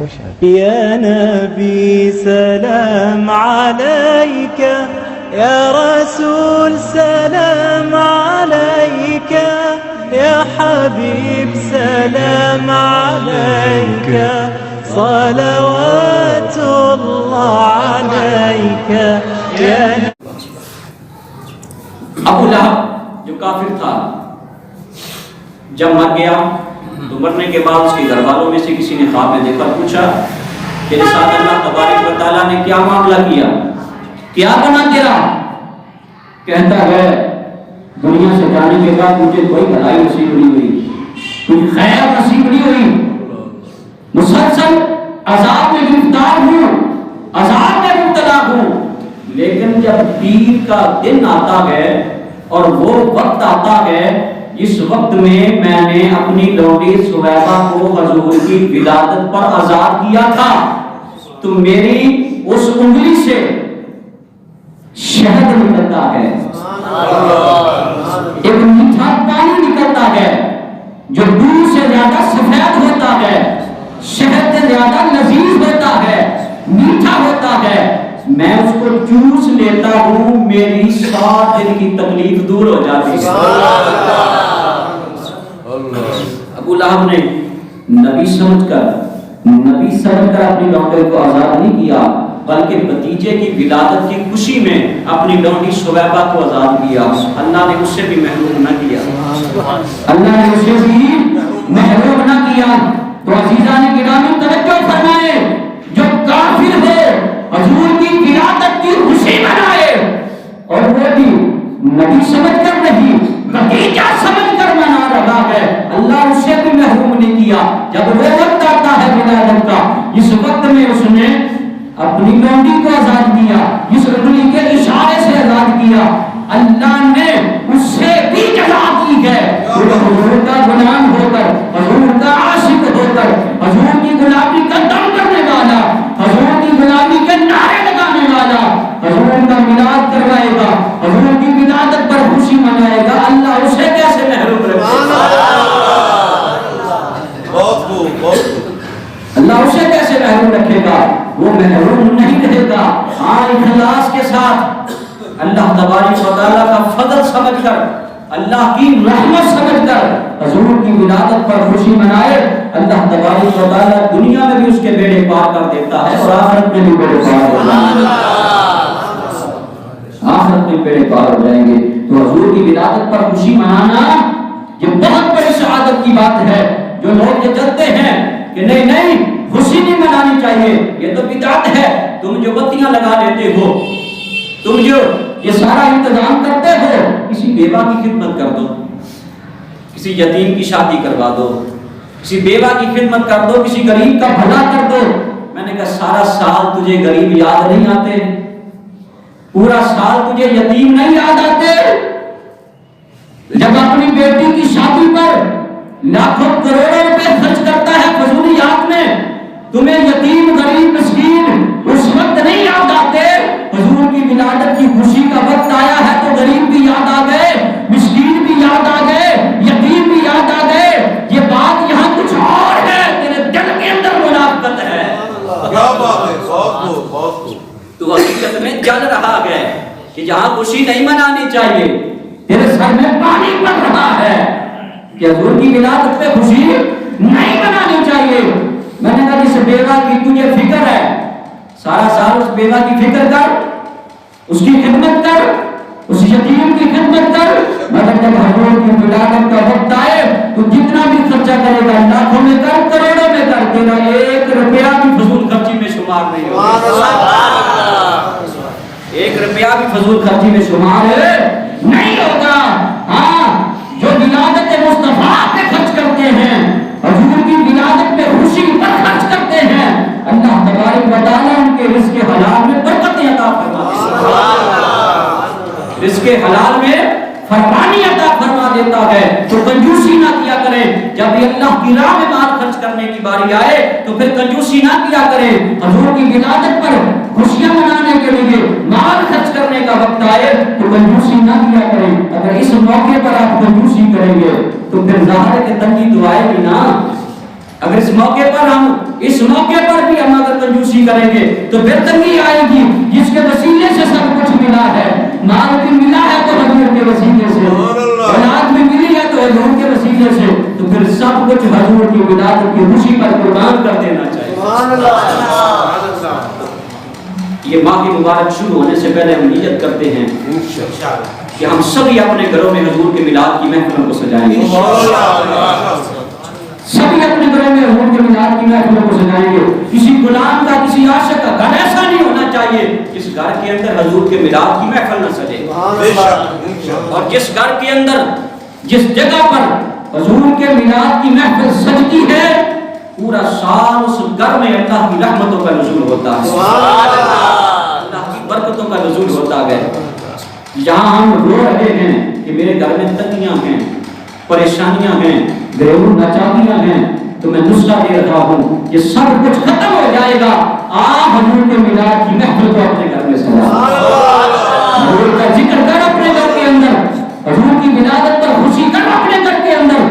يا نبي سلام عليك، يا رسول سلام عليك، يا حبيب سلام عليك، صلوات الله عليك يا ابو لہب جو کافر تھا جب مر گیا تو مرنے کے بعد اس کے گھر والوں میں سے کسی نے خواب میں دیکھا، پوچھا تیرے ساتھ اللہ تبارک و تعالیٰ نے کیا معاملہ کیا، کیا بنا تیرا؟ کہتا ہے دنیا سے جانے کے بعد مجھے کوئی بھلائی نصیب نہیں ہوئی، کوئی خیر نصیب نہیں ہوئی، مسلسل عذاب میں گرفتار ہوں، عذاب میں مبتلا ہوں، لیکن جب پیر کا دن آتا ہے اور وہ وقت آتا ہے اس وقت میں نے اپنی لونڈی سویبہ کو حضور کی ولادت پر آزاد کیا تھا تو میری اس انگلی سے شہد نکلتا ہے، ایک میٹھا پانی نکلتا ہے جو دودھ سے زیادہ سفید ہوتا ہے، شہد سے زیادہ لذیذ ہوتا ہے، میٹھا ہوتا ہے، میں اس کو چوس لیتا ہوں، میری 7 دن کی تکلیف دور ہو جاتی ہے۔ ابو لہب نے نبی سمجھ کر اپنی لونڈی کو آزاد نہیں کیا بلکہ بھتیجے کی ولادت کی خوشی میں اپنی لونڈی سویبہ کو آزاد کیا۔ اللہ نے اس سے بھی محروم نہ کیا، اللہ نے اسے بھی محروم نہ کیا۔ تو عزیزان گرامی توجہ فرمائے، جو کافر ہو حضور کی ولادت کی خوشی منائے اور وہ بھی نبی سمجھ کر نہیں بھتیجا سمجھ کر منا رہا ہے، اللہ اسے بھی محروم نہیں کیا۔ جب وہ وقت آتا ہے ولادت کا، اس وقت میں اس نے اپنی لونڈی کو آزاد کیا، اس انگلی کے اشارے سے آزاد کیا، اللہ نے اس سے بھی جزا دی ہے۔ حضور کا غلام ہو کر، حضور کا عاشق ہو کر، حضور کی غلامی کا دم کرنے والا، حضور کی غلامی کے نعرے لگانے والا، حضور کا میلاد کروائے گا، حضور کی ولادت پر خوشی منائے گا، اللہ اسے کیسے محروم رکھے گا؟ اللہ اسے کیسے محروم رکھے گا؟ وہ محروم نہیں رہے گا۔ ہاں اخلاص کے ساتھ اللہ تبارک و تعالیٰ کا فضل سمجھ کر، اللہ کی رحمت سمجھ کر حضور کی ولادت پر خوشی منائے، اللہ تبارک و تعالیٰ دنیا میں بھی اس کے بیڑے پار کر دیتا ہے اور آخرت میں بھی بیڑے پار ہو جائیں گے، آخرت میں بیڑے پار ہو جائیں گے۔ تو حضور کی ولادت پر خوشی منانا یہ بہت بڑی سعادت کی بات ہے۔ جو لوگ یہ جلتے ہیں کہ نہیں خوشی نہیں منانی چاہیے، یہ تو بدعت ہے، تم جو بتیاں لگا دیتے ہو، تم جو یہ سارا انتظام کرتے ہو، کسی بیوہ کی خدمت کر دو، کسی یتیم کی شادی کروا دو، کسی بیوہ کی خدمت کر دو، کسی غریب کا بھلا کر دو۔ میں نے کہا سارا سال تجھے غریب یاد نہیں آتے، پورا سال تجھے یتیم نہیں یاد آتے؟ جب اپنی بیٹی کی شادی پر لاکھوں کروڑوں روپے خرچ کرتا ہے فضولیات میں، تمہیں یتیم غریب مسکین اس وقت نہیں یاد آتے؟ حضور کی ولادت کی خوشی کا وقت آیا ہے تو غریب بھی یاد آ گئے، مسکین بھی یاد آ گئے، یتیم بھی یاد آ گئے۔ یہ بات یہاں کچھ اور ہے، تیرے دل کے اندر منافقت ہے۔ کیا بات ہے، بہت تو حقیقت میں جل رہا ہے کہ جہاں خوشی نہیں منانی چاہیے تیرے سر میں پانی پڑ رہا ہے کہ حضور کی ولادت پہ خوشی نہیں منانی چاہیے۔ میں نے کہا جس بیوہ کی تجھے فکر ہے، سارا سال اس بیوہ کی فکر کر، اس کی خدمت کر، اس یتیم کی خدمت کر، مگر جب حضور کی ولادت کا وقت آئے تو جتنا بھی خرچہ کرے گا، لاکھوں میں کر، کروڑوں میں کر، تیرا 1 روپیہ بھی فضول خرچی میں شمار نہیں ہوگا، 1 روپیہ بھی فضول خرچی میں شمار نہیں ہوگا۔ ہاں جو ولادت مصطفیٰ پہ خرچ کرتے ہیں، حضور کی ولادت پہ خوشی پر خرچ کرتے ہیں، اللہ تبارک و تعالیٰ ان کے رزق حلال میں برکت عطا فرما دیتا ہے، رزق حلال میں فراوانی عطا فرما دیتا ہے۔ تو کنجوسی نہ کیا کریں، جب بھی اللہ کی راہ میں مال خرچ کرنے کی باری آئے تو پھر کنجوسی نہ کیا کریں۔ حضور کی ولادت پر خوشیاں منانے کے لیے مال خرچ کرنے کا وقت آئے تو کنجوسی نہ کیا کریں۔ اگر اس موقع پر آپ کنجوسی کریں گے تو پھر ظاہر ہے کہ تنگی تو آئے گی نا، اگر اس موقع پر بھی ہم اگر کنجوسی کریں گے تو پھر تنگی آئے گی. جس کے وسیلے سے سب کچھ ملا ہے, مال بھی ملا ہے تو حضور کے وسیلے سے, اولاد بھی ملی ہے تو حضور کے وسیلے سے, تو پھر سب کچھ حضور کی ولادت کی خوشی پر قربان کر دینا چاہیے. یہ ماہ مبارک شروع ہونے سے پہلے ہم نیت کرتے ہیں کہ ہم سبھی اپنے گھروں میں حضور کے میلاد کی محفلوں کو سجائیں گے. سبھی اپنے گھروں میں حضور کے میلاد کی محفلوں کو سجائیں گے. کسی غلام کا, کسی عاشق کا گھر ایسا نہیں ہونا چاہیے جس گھر کے اندر حضور کے میلاد کی محفل نہ سجے. اور جس گھر کے اندر, جس جگہ پر حضور کے میلاد کی محفل سجتی ہے, پورا سال اس گھر میں اللہ کی رحمتوں کا نزول ہوتا ہے, اللہ کی برکتوں کا نزول ہوتا ہے. جہاں ہم رو رہے ہیں کہ میرے گھر میں تنگیاں ہیں, پریشانیاں ہیں, گھریلو ناچاکیاں ہیں, تو میں نسخہ دے رہا ہوں یہ سب کچھ ختم ہو جائے گا. آپ حضور کے میلاد کی محفل کو اپنے گھر میں سجا, حضور کا ذکر کر اپنے گھر کے اندر, حضور کی ولادت پر خوشی کر اپنے گھر کے اندر,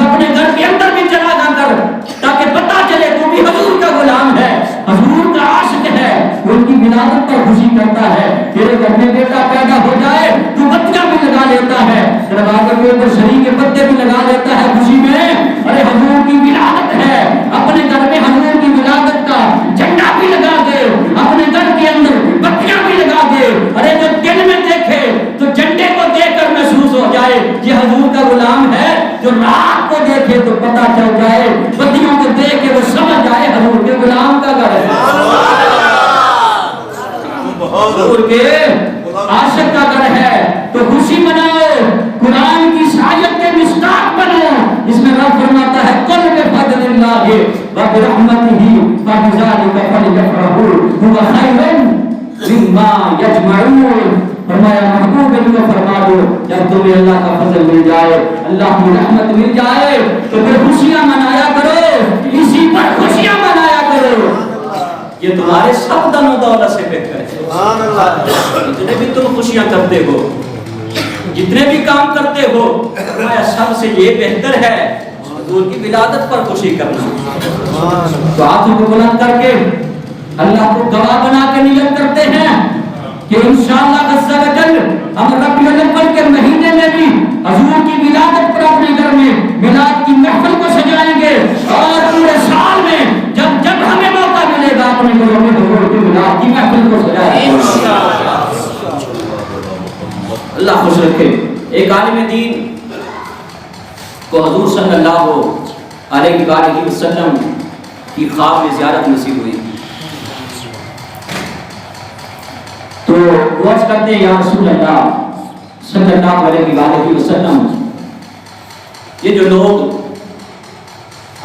اپنے گھر کے اندر بھی چلا جا کر, تاکہ پتہ چلے تو بھی حضور کا غلام ہے, حضور کا عاشق ہے, وہ ان کی ولادت پر خوشی کرتا ہے. تیرے گھر میں بیٹا پیدا ہو جائے تو بچہ بھی لگا لیتا ہے, دروازے کے اوپر شری کے پتے بھی لگا لیتا ہے خوشی میں. ارے حضور کی ولادت ہے, اپنے گھر میں حضور کی ولادت کا جھنڈا بھی لگا دے, اپنے گھر کے اندر بتیاں بھی لگا دے. ارے جو دل میں دیکھے تو جھنڈے کو دیکھ کر محسوس ہو جائے یہ حضور کا غلام ہے, جو رات کو دیکھے تو پتہ چل جائے, بتیوں کو دیکھ کے وہ سمجھ جائے حضور کے غلام کا گھر ہے, حضور کے عاشق کا گھر ہے. تو خوشی مناؤ, قرآن کی سعادت کے مصداق بنو. اس میں رب فرماتا ہے قل بفضل اللہ وبرحمتہ فبذلک فلیفرحوا هو خیر مما یجمعون. فرمایا محبوب ان کو فرما دو جب تمہیں اللہ کا فضل مل جائے, اللہ کی رحمت مل جائے تو پھر خوشیاں منایا کرو, اسی پر خوشیاں منایا کرو. یہ تمہارے سب دم و دولت سے بہتر ہے. جتنے بھی تم خوشیاں کرتے ہو, جتنے بھی کام کرتے ہو, فرمایا سب سے یہ بہتر ہے حضور کی ولادت پر خوشی کرنا. تو ہاتھوں کو بلند کر کے اللہ کو گواہ بنا کے نیت کرتے ہیں کہ انشاءاللہ عز و جل ہم ربیع الاول کے مہینے میں بھی حضور کی ولادت پر اپنے گھر میں میلاد کی محفل کو سجائیں گے, اور پورے سال میں جب جب ہمیں موقع ملے گا اپنے گھروں میں حضور کی میلاد کی محفل کو سجائیں گے. اللہ خوش رکھے. ایک عالم دین کو حضور صلی اللہ علیہ وآلہ وسلم کی خواب میں زیارت نصیب ہوئی. تو وہ عرض کرتے ہیں یا رسول اللہ صلی اللہ علیہ وآلہ وسلم, یہ جو لوگ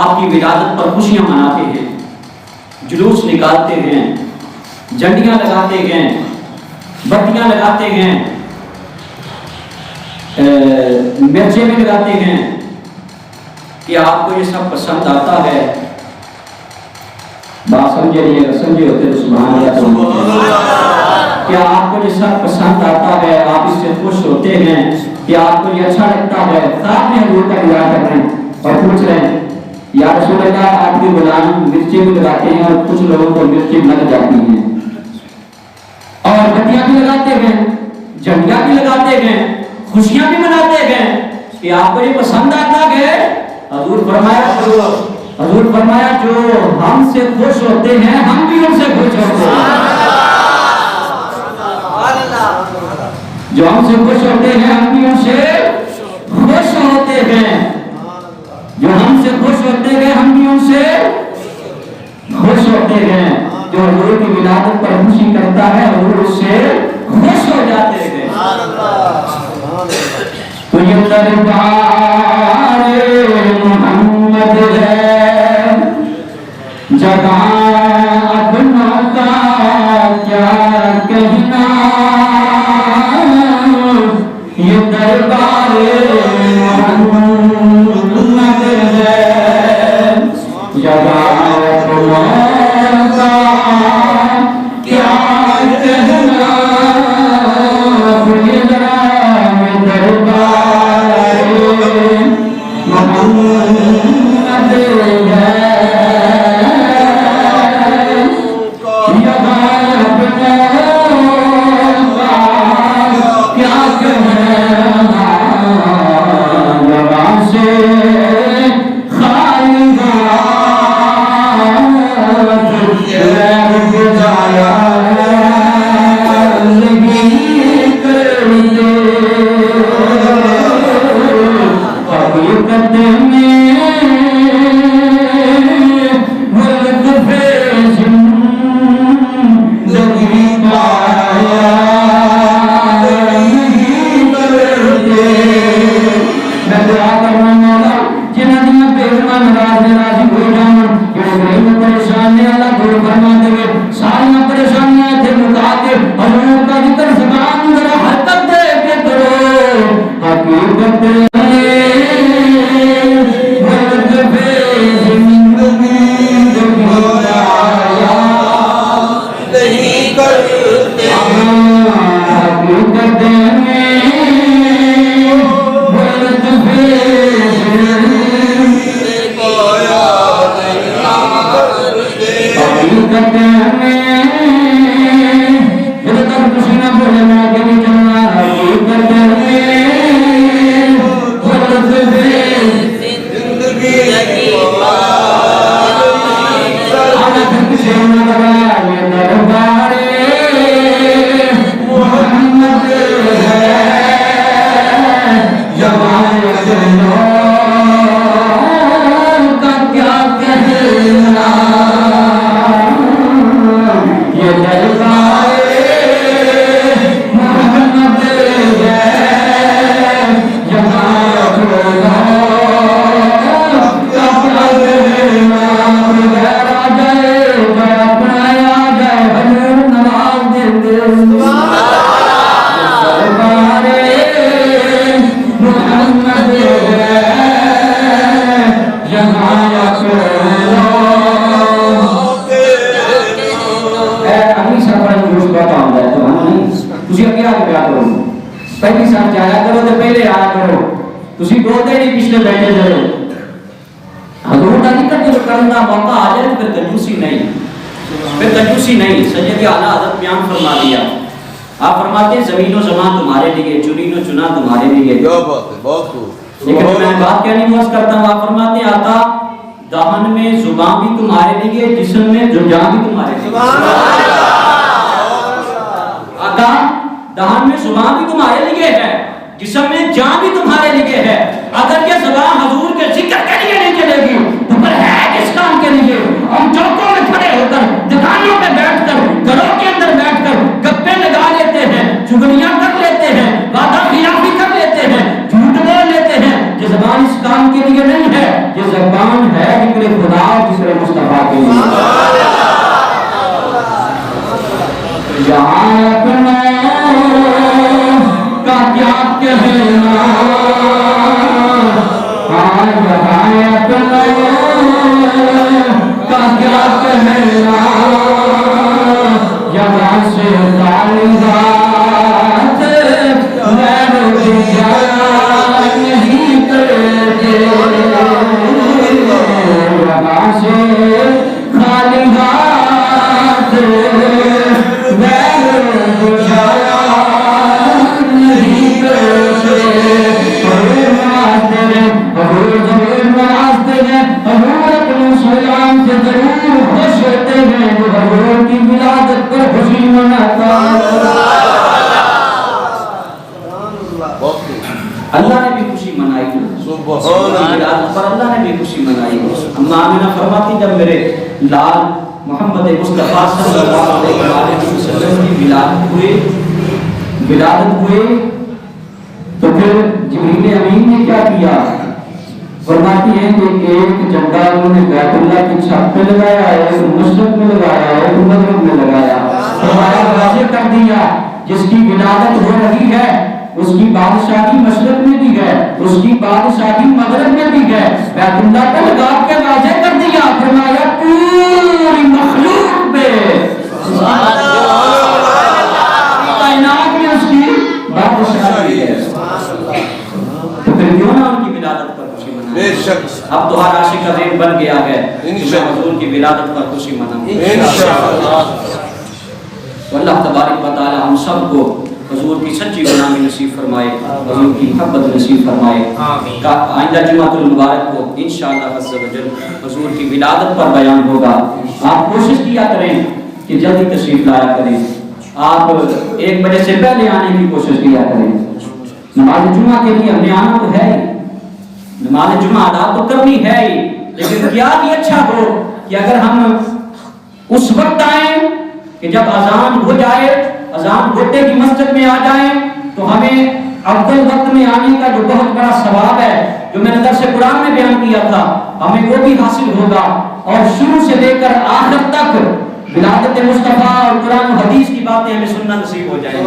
آپ کی ولادت پر خوشیاں مناتے ہیں, جلوس نکالتے ہیں, جھنڈیاں لگاتے ہیں, بتیاں لگاتے ہیں, مرچیں بھی لگاتے ہیں, کہ آپ کو یہ سب پسند آتا ہے؟ بات سمجھے نہیں ہے, سمجھے ہوتے تو سبحان اللہ. کیا آپ کو یہ سب پسند آتا ہے, آپ اس سے خوش ہوتے ہیں, کیا آپ کو یہ اچھا لگتا ہے؟ ساتھ میں حضور کا دعا کر رہے ہیں اور پوچھ رہے ہیں یا رسول اللہ آپ کے غلام مرچیں بھی لگاتے ہیں, اور کچھ لوگوں کو مرچیں لگ جاتی ہیں, اور بتیاں بھی لگاتے ہیں, جھنڈیاں بھی لگاتے ہیں, خوشیاں بھی مناتے ہیں, کہ آپ کو یہ پسند آتا ہے؟ حضور فرمایا جو ہم سے خوش ہوتے ہیں ہم بھی ان سے خوش ہوتے ہیں, جو ہم سے خوش ہوتے ہیں ہم بھی ان سے خوش ہوتے ہیں, جو ہم سے خوش ہوتے ہیں ہم بھی ان سے خوش ہوتے ہیں. جو حضور کی ولادت پر خوشی کرتا ہے حضور اس سے خوش ہو جاتے ہیں. تو یہ دربار محمد ہے, جگہ اپنا کا کیا کہنا, یہ دربار محمد ہے, جگہ اپنا کا کیا کہنا, یہ دربار محمد ہے. پہلی سال جایا کرو تو پہلے آیا کرو، تسی بولتے نہیں پچھلے بیٹھے جاؤ۔ حضور کا ذکر جو کرنے کا موقع آ جائے پھر کنجوسی نہیں، پھر کنجوسی نہیں۔ سید اعلیٰ حضرت بیان فرما دیا، آپ فرماتے ہیں زمین و زمان تمہارے لیے، چنین و چنا تمہارے لیے۔ کیا بات ہے، بہت خوب۔ لیکن میں بات کیا نہیں موز کرتا ہوں، آپ فرماتے ہیں آقا دہن میں زبان بھی تمہارے لیے، جسم میں جان بھی تمہارے لیے۔ آقا دہن میں زبان بھی تمہارے لیے ہے، جسم میں جان بھی تمہارے لیے ہے۔ اگر یہ زبان حضور کے ذکر کے لیے نہیں چلے گی تو پھر ہے کس کام کے لیے؟ ہم چوکوں میں کھڑے ہو کر، دکانوں پہ بیٹھ کر، گھروں کے اندر بیٹھ کر گپے لگا لیتے ہیں، چگلیاں کر لیتے ہیں، وعدہ خلافی کر لیتے ہیں، جھوٹ بول لیتے ہیں۔ یہ زبان اس کام کے لیے نہیں ہے، یہ زبان ہے ذکر خدا اور ذکر مصطفیٰ کے لیے۔ یہاں اپنا کا کیا کہنا، ہاں یہاں اپنا کا کیا کہنا، یہاں سے تعلقات غیر جان نہیں کرتے، یہاں سے تعلقات اللہ نے بھی خوشی منائی، پر اللہ نے بھی خوشی منائی۔ اما آمنہ فرماتی جب میرے لال محمد مصطفیٰ صلی اللہ علیہ وسلم کی ولادت ہوئے تو پھر جبریل امین نے کیا کیا؟ فرماتی ہیں کہ ایک جھنڈا انہوں نے بیت اللہ کی چھت پہ لگایا ہے، ایک مشرق میں لگایا ہے، ایک مغرب میں لگایا، فرمایا واضح کر دیا جس کی ولادت ہو رہی ہے اس کی بادشاہی مشرق میں بھی ہے، اس کی بادشاہی مغرب میں بھی ہے، بیت اللہ پہ لگا کے واضح کر دیا، فرمایا پوری مخلوق پہ کائنات میں اس کی بادشاہی ہے۔ تو پھر کیوں نہ ان کی ولادت پر خوشی منائیں؟ اب تو ہر عاشق کا ذہن بن گیا ہے کہ میں حضور کی ولادت پر خوشی مناؤں۔ اللہ تبارک و تعالی ہم سب کو حضور کی سچی غلامی نصیب فرمائے، حضور کی محبت نصیب فرمائے۔ آئندہ جمعۃ المبارک کو انشاءاللہ عز و جل حضور کی ولادت پر بیان ہوگا۔ آپ کوشش کیا کریں کہ جلدی تشریف لایا کریں، آپ 1 بجے سے پہلے آنے کی کوشش کیا کریں۔ نماز جمعہ کے لیے ہم نے آنا تو ہے ہی، نماز جمعہ ادا تو کرنی ہے ہی، لیکن کیا بھی اچھا ہو کہ اگر ہم اس وقت آئیں کہ جب اذان ہو جائے، اذان ہوتے کی مسجد میں آ جائیں تو ہمیں افضل وقت میں آنے کا جو بہت بڑا ثواب ہے جو میں نے درس قرآن میں بیان کیا تھا ہمیں وہ بھی حاصل ہوگا، اور شروع سے لے کر آخر تک ولادت مصطفیٰ اور قرآن و حدیث کی باتیں ہمیں سننا نصیب ہو جائے گی۔